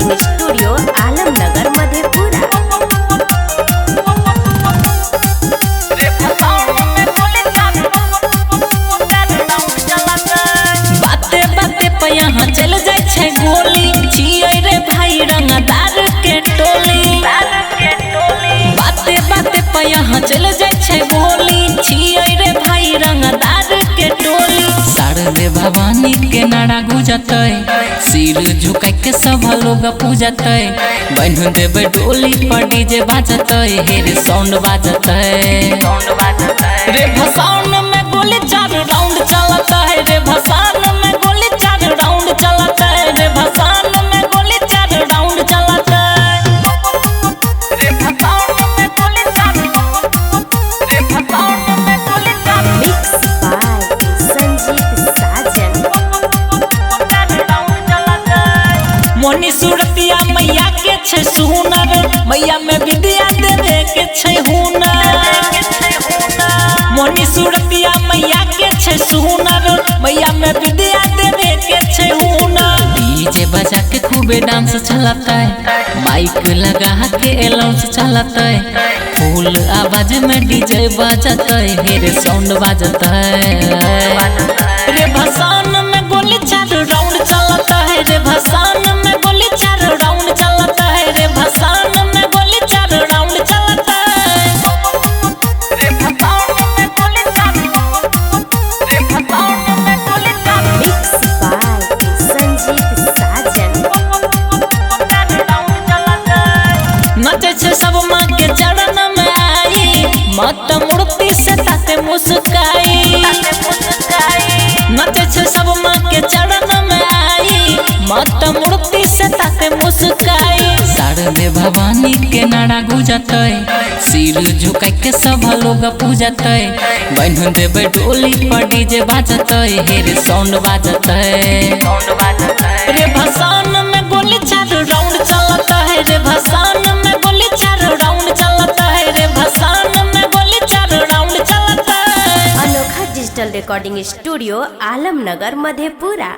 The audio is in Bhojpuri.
Recording studio Alamnagar Madhepura. बाते बाते पे यहाँ चल जाए छे गोली, छिए रे भाई रंगदार के टोली। बाते बाते पे यहाँ चल जाए छे गोली, छिए रे भाई रंगदार के टोली। शारदे भवानी के नारा गुजते, सिर झुका के सब लोग पूजते। बन देवे डोली पर डीजे बाजते, हेरे साउंड बाजते। रे भसान में गोली 4 राउंड चलता है, रे भसान में गोली 4 राउंड चलता है, रे भसान में गोली 4 राउंड चलता है। रे भसान में गोली 4, रे भसान में गोली 4 मिक्स बाय संजीत साजन। मोनी सूरतिया मैया के छे सुनर, मैया में विद्या देवे के छे हुनर। मोनी सूरतिया मैया के छे सुनर, मैया में विद्या देवे के छे हुनर। डीजे बजा के खूबे डांस चलता है, माइक लगा के अलाउंस चलता है। फुल आवाज में डीजे बजता है, हेरे साउंड बजता है। रे भसान में गोली 4 राउंड चलता है, रे भसान में गोली 4 राउंड चलता है, रे भसान में गोली 4 राउंड चलता है। रे भसान में गोली 4, रे भसान में गोली 4 मिक्स बाय संजीत साजन। नचे छे सब माँ के चरण में आई, माता मूर्ति से ताके मुस्काई। नचे छे सब माँ के चरण में आई, माता मूर्ति से ताके मुस्काई। शारदे भवानी के नारा गुजते, सिर झुका के सब लोग पूजते। बन देवे डोली पर डीजे बाजते, हेरे साउंड बाजते। रे भसान में गोली 4 राउंड चलता है, रे भसान में गोली 4 राउंड चलता है, रे भसान में गोली 4 राउंड चलता है। अनोखा digital recording studio Alamnagar Madhepura.